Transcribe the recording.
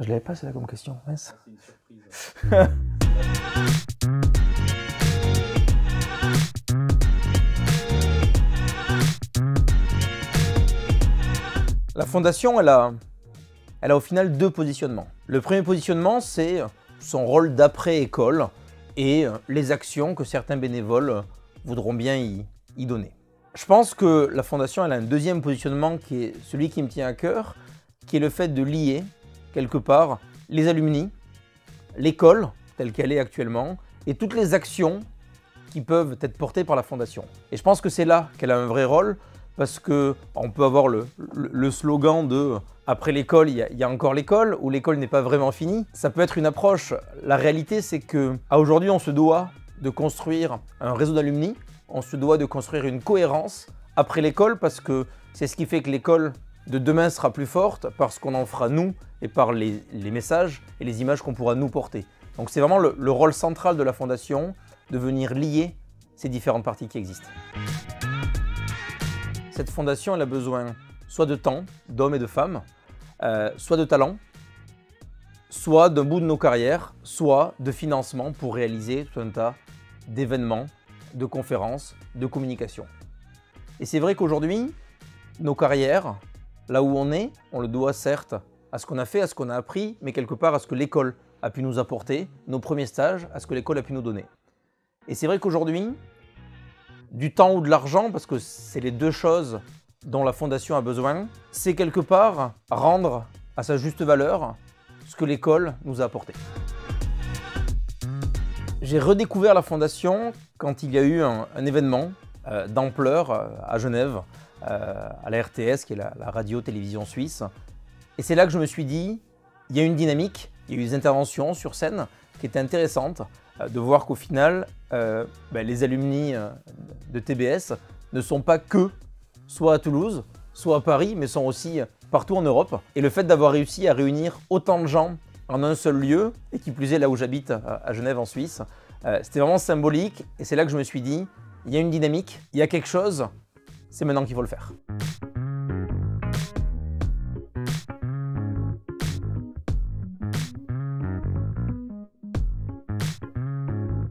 Je l'avais pas celle-là comme question, mince. C'est une surprise. La fondation, elle a au final deux positionnements. Le premier positionnement, c'est son rôle d'après-école et les actions que certains bénévoles voudront bien y donner. Je pense que la fondation, elle a un deuxième positionnement qui est celui qui me tient à cœur, qui est le fait de lier quelque part les alumni, l'école telle qu'elle est actuellement et toutes les actions qui peuvent être portées par la fondation. Et je pense que c'est là qu'elle a un vrai rôle parce qu'on peut avoir le slogan de « après l'école, il y a encore l'école » ou « l'école n'est pas vraiment finie ». Ça peut être une approche. La réalité, c'est qu'aujourd'hui, on se doit de construire un réseau d'alumni, on se doit de construire une cohérence après l'école parce que c'est ce qui fait que l'école de demain sera plus forte parce qu'on en fera nous et par les messages et les images qu'on pourra nous porter. Donc c'est vraiment le rôle central de la fondation de venir lier ces différentes parties qui existent. Cette fondation, elle a besoin soit de temps, d'hommes et de femmes, soit de talent, soit d'un bout de nos carrières, soit de financement pour réaliser tout un tas d'événements, de conférences, de communication. Et c'est vrai qu'aujourd'hui, nos carrières, là où on le doit certes à ce qu'on a fait, à ce qu'on a appris, mais quelque part à ce que l'école a pu nous apporter, nos premiers stages, à ce que l'école a pu nous donner. Et c'est vrai qu'aujourd'hui, du temps ou de l'argent, parce que c'est les deux choses dont la fondation a besoin, c'est quelque part rendre à sa juste valeur ce que l'école nous a apporté. J'ai redécouvert la fondation quand il y a eu un événement d'ampleur à Genève, à la RTS, qui est la radio-télévision suisse. Et c'est là que je me suis dit, il y a une dynamique, il y a eu des interventions sur scène qui étaient intéressantes, de voir qu'au final, les alumni de TBS ne sont pas que soit à Toulouse, soit à Paris, mais sont aussi partout en Europe. Et le fait d'avoir réussi à réunir autant de gens en un seul lieu, et qui plus est là où j'habite, à Genève en Suisse, c'était vraiment symbolique. Et c'est là que je me suis dit, il y a une dynamique, il y a quelque chose, c'est maintenant qu'il faut le faire.